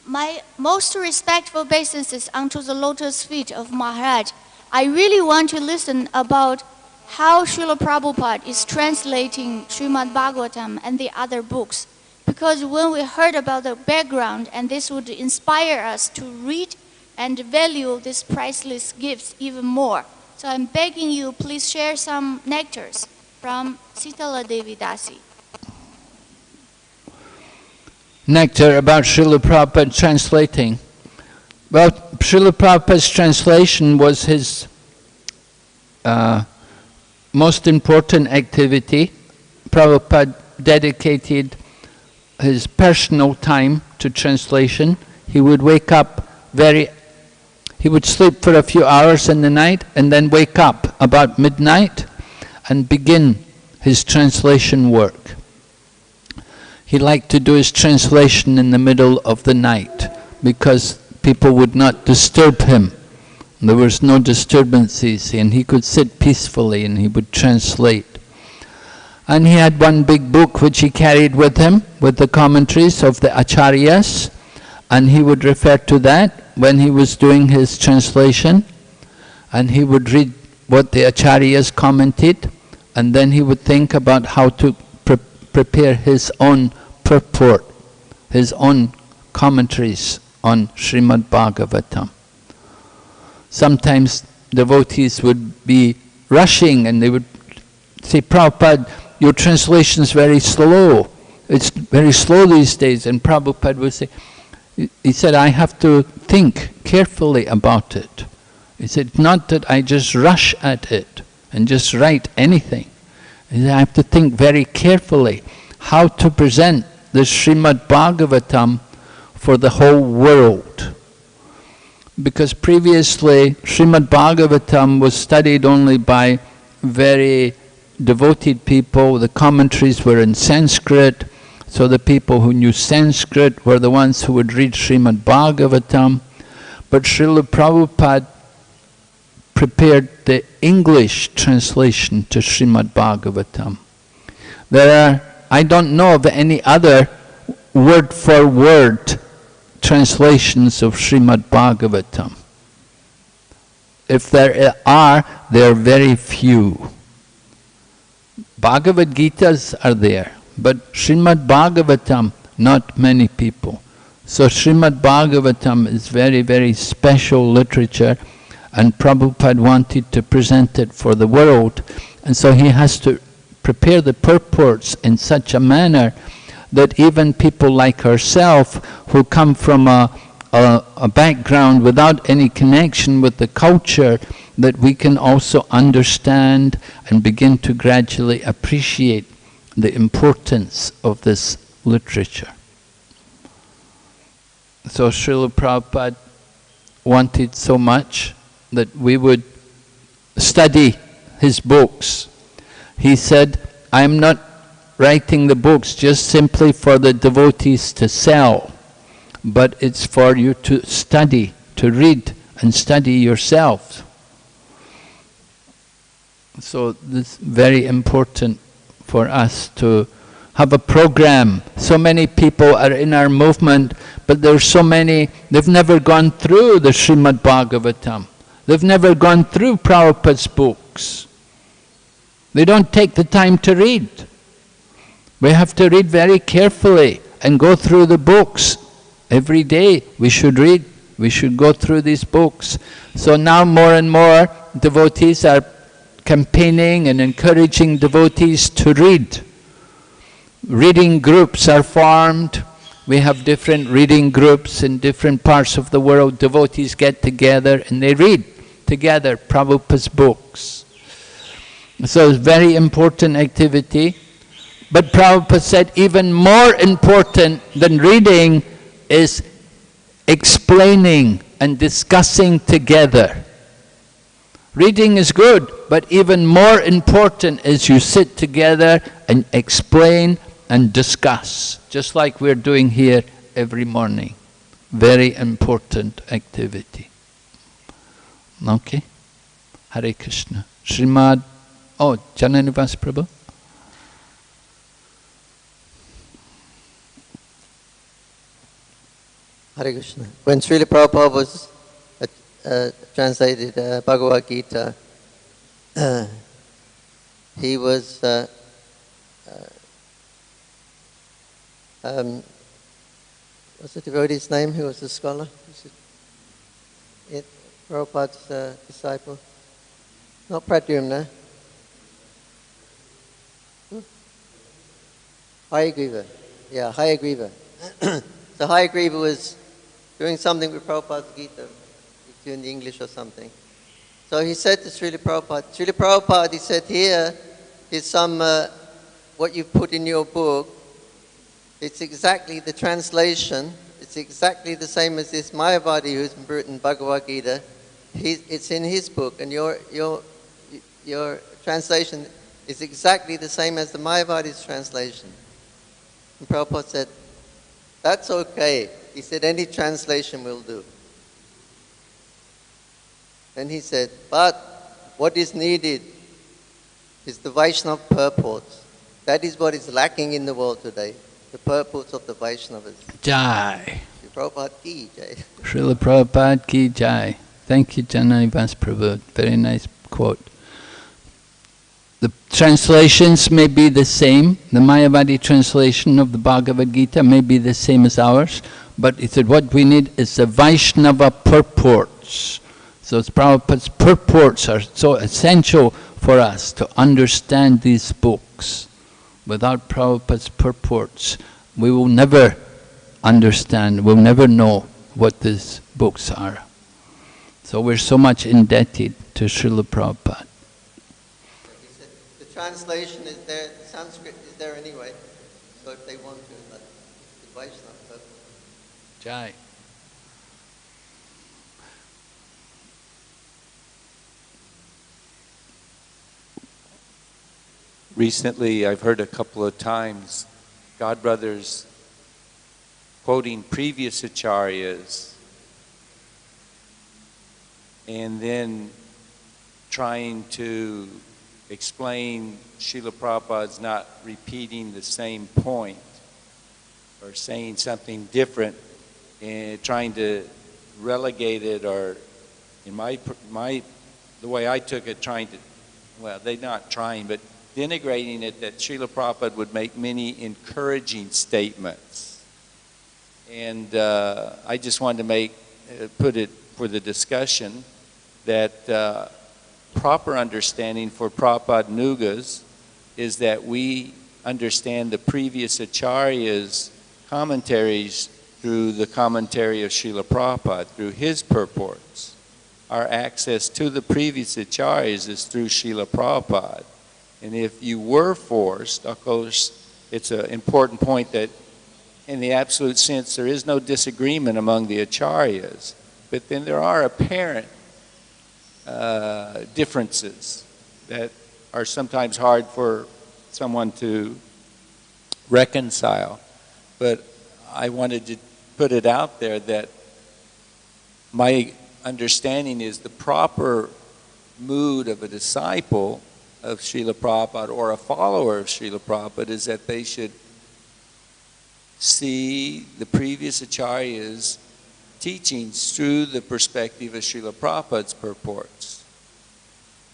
My most respectful obeisances unto the lotus feet of Maharaj. I really want to listen about how Srila Prabhupada is translating Srimad Bhagavatam and the other books. Because when we heard about the background, and this would inspire us to read and value these priceless gifts even more. So I'm begging you, please share some nectars from Sitala Devi Dasi. Nectar about Srila Prabhupada translating. Well, Srila Prabhupada's translation was his most important activity. Prabhupada dedicated his personal time to translation. He would wake up he would sleep for a few hours in the night and then wake up about midnight and begin his translation work. He liked to do his translation in the middle of the night because people would not disturb him. There was no disturbances, and he could sit peacefully and he would translate. And he had one big book which he carried with him, with the commentaries of the acharyas, and he would refer to that when he was doing his translation, and he would read what the acharyas commented, and then he would think about how to prepare his own purport, his own commentaries on Srimad Bhagavatam. Sometimes devotees would be rushing and they would say, Prabhupada, your translation is very slow. It's very slow these days. And Prabhupada would say, he said, I have to think carefully about it. He said, not that I just rush at it and just write anything. He said, I have to think very carefully how to present the Srimad Bhagavatam for the whole world. Because previously Srimad Bhagavatam was studied only by very devoted people. The commentaries were in Sanskrit, so the people who knew Sanskrit were the ones who would read Srimad Bhagavatam. But Srila Prabhupada prepared the English translation to Srimad Bhagavatam. I don't know of any other word-for-word translations of Srimad Bhagavatam. If there are, they are very few. Bhagavad Gitas are there, but Srimad Bhagavatam, not many people. So Srimad Bhagavatam is very, very special literature, and Prabhupada wanted to present it for the world, and so he has to prepare the purports in such a manner that even people like ourselves, who come from a background without any connection with the culture, that we can also understand and begin to gradually appreciate the importance of this literature. So Srila Prabhupada wanted so much that we would study his books. He said, I am not writing the books just simply for the devotees to sell, but it's for you to study, to read and study yourself. So this is very important for us to have a program. So many people are in our movement, but there's so many, they've never gone through the Srimad Bhagavatam. They've never gone through Prabhupada's books. They don't take the time to read. We have to read very carefully and go through the books. Every day we should read, we should go through these books. So now more and more devotees are campaigning and encouraging devotees to read. reading groups are formed. We have different reading groups in different parts of the world. Devotees get together and they read together Prabhupada's books. So it's a very important activity. But Prabhupada said even more important than reading is explaining and discussing together. Reading is good, but even more important is you sit together and explain and discuss, just like we're doing here every morning. Very important activity. Okay? Hare Krishna. Srimad. Oh, Jananivas Prabhu. Hare Krishna. When Srila Prabhupada was translated Bhagavad Gita, he was what's the devotee's name? Who was the scholar? Prabhupada's disciple. Not Pradyumna. Hayagriva. Yeah, Hayagriva. So Hayagriva was doing something with Prabhupada's Gita, in the English or something. So he said to Srila Prabhupada, he said, here is some, what you've put in your book. It's exactly the translation. It's exactly the same as this Mayavadi who's written Bhagavad Gita. It's in his book, and your translation is exactly the same as the Mayavadi's translation. And Prabhupada said, that's okay. He said, any translation will do. And he said, but what is needed is the Vaishnava purports. That is what is lacking in the world today, the purports of the Vaishnavas. Jai. Srila Prabhupada ki jai. Srila Prabhupada ki jai. Thank you, Jananivas Prabhu. Very nice quote. The translations may be the same. The Mayavadi translation of the Bhagavad Gita may be the same as ours, but he said what we need is the Vaishnava purports. So Prabhupada's purports are so essential for us to understand these books. Without Prabhupada's purports, we will never understand, we'll never know what these books are. So we're so much indebted to Srila Prabhupada. The translation is there, the Sanskrit is there anyway, so if they want to, but the Vaishnava. Jai. Recently, I've heard a couple of times God brothers quoting previous acharyas and then trying to explain Srila Prabhupada's not repeating the same point or saying something different and trying to relegate it, or in the way I took it, trying to, well, they're not trying, but denigrating it, that Srila Prabhupada would make many encouraging statements. And I just wanted to put it for the discussion that proper understanding for Prabhupada Nugas is that we understand the previous acharyas' commentaries through the commentary of Srila Prabhupada, through his purports. Our access to the previous acharyas is through Srila Prabhupada. And if you were forced, of course, it's an important point that in the absolute sense there is no disagreement among the acharyas, but then there are apparent differences that are sometimes hard for someone to reconcile. But I wanted to put it out there that my understanding is the proper mood of a disciple of Srila Prabhupada or a follower of Srila Prabhupada is that they should see the previous acharyas' teachings through the perspective of Srila Prabhupada's purports,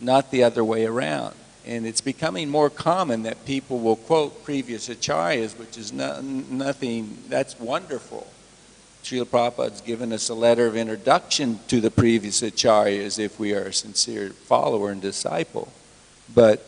not the other way around. And it's becoming more common that people will quote previous acharyas, which is nothing, that's wonderful. Srila Prabhupada's given us a letter of introduction to the previous acharyas if we are a sincere follower and disciple. But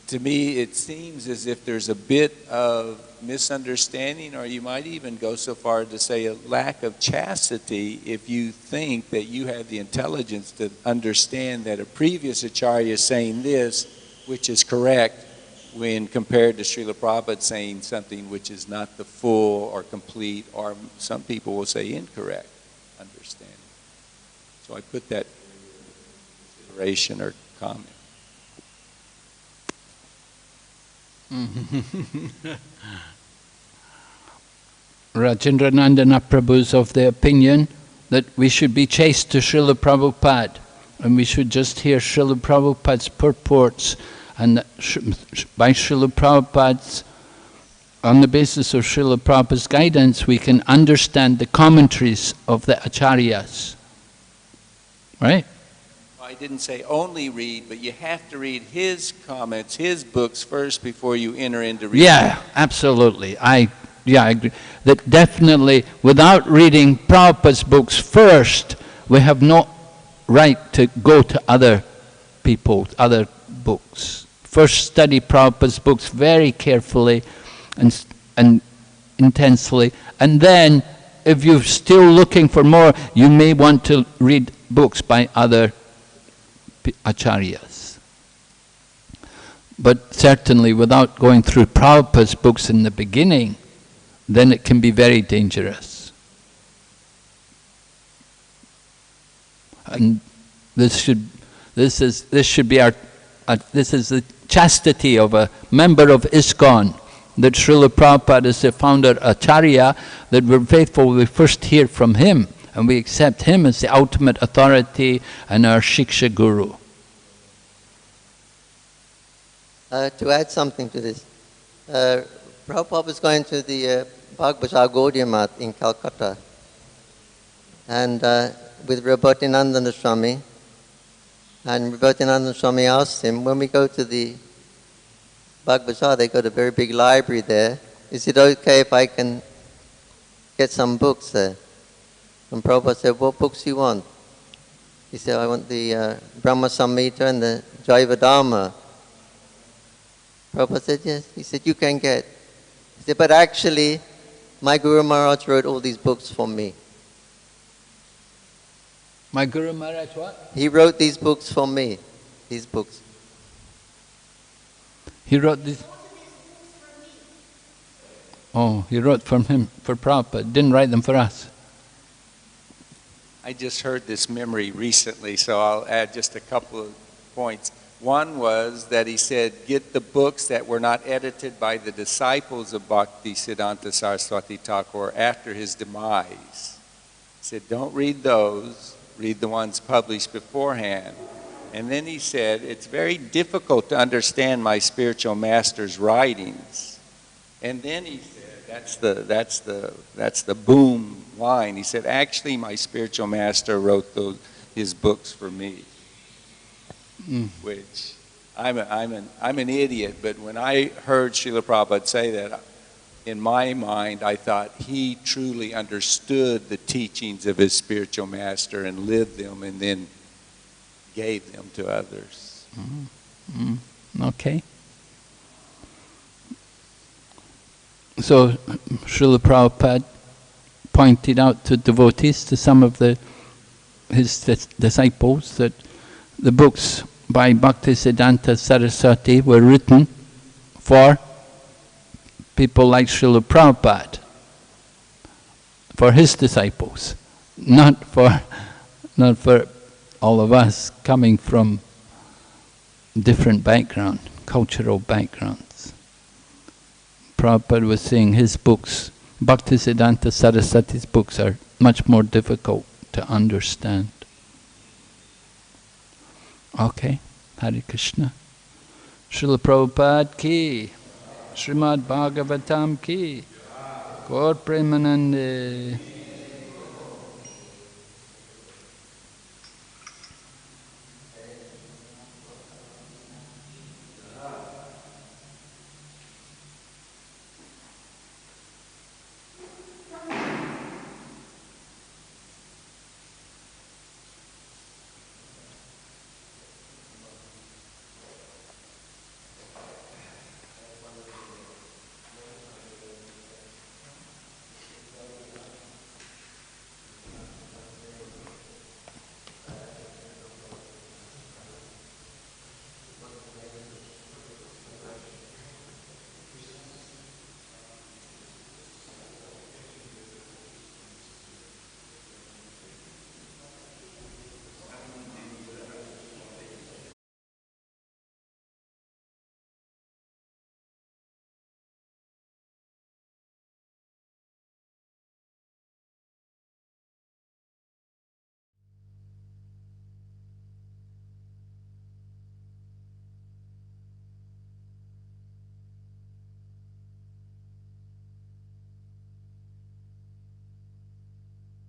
To me, it seems as if there's a bit of misunderstanding, or you might even go so far to say a lack of chastity if you think that you have the intelligence to understand that a previous Acharya is saying this, which is correct, when compared to Srila Prabhupada saying something which is not the full or complete, or some people will say incorrect understanding. So I put that consideration or comment. Rajendranandana Prabhu is of the opinion that we should be chaste to Srila Prabhupada, and we should just hear Srila Prabhupada's purports, and by Srila Prabhupada's, on the basis of Srila Prabhupada's guidance, we can understand the commentaries of the Acharyas. Right? I didn't say only read, but you have to read his comments, his books first before you enter into reading. Yeah, absolutely. I agree. That definitely, without reading Prabhupada's books first, we have no right to go to other people, other books. First study Prabhupada's books very carefully and intensely, and then if you're still looking for more, you may want to read books by other Acharyas. But certainly without going through Prabhupada's books in the beginning, then it can be very dangerous. And this should be this is the chastity of a member of ISKCON, that Srila Prabhupada is the founder Acharya, that we're faithful, we first hear from him, and we accept him as the ultimate authority and our Shiksha Guru. To add something to this, Prabhupada was going to the Bhagavatam Gaudiya Math in Calcutta, and with Rabhatinandana Swami, and Rabhatinandana Swami asked him, when we go to the Bhagavatam, they got a very big library there, is it okay if I can get some books there? And Prabhupada said, what books do you want? He said, I want the Brahma Samhita and the Jaiva Dharma. Prabhupada said, yes. He said, you can get. He said, but actually, my Guru Maharaj wrote all these books for me. My Guru Maharaj what? He wrote these books for me, these books. He wrote these? Oh, he wrote from him, for Prabhupada, didn't write them for us. I just heard this memory recently, so I'll add just a couple of points. One was that he said, get the books that were not edited by the disciples of Bhakti Siddhanta Saraswati Thakur after his demise. He said, don't read those, read the ones published beforehand. And then he said, it's very difficult to understand my spiritual master's writings. And then he said, that's the boom line. He said, actually, my spiritual master wrote his books for me. Which I'm an idiot, but when I heard Srila Prabhupada say that, in my mind, I thought he truly understood the teachings of his spiritual master and lived them and then gave them to others. Okay. So Srila Prabhupada pointed out to devotees, to some of his disciples, that the books by Bhaktisiddhanta Saraswati were written for people like Srila Prabhupada, for his disciples, not for all of us coming from different background, cultural backgrounds. Prabhupada was saying his books, Bhaktisiddhanta Saraswati's books, are much more difficult to understand. Okay, Hare Krishna. Srila Prabhupada ki, Srimad Bhagavatam ki, Gaur Premanande.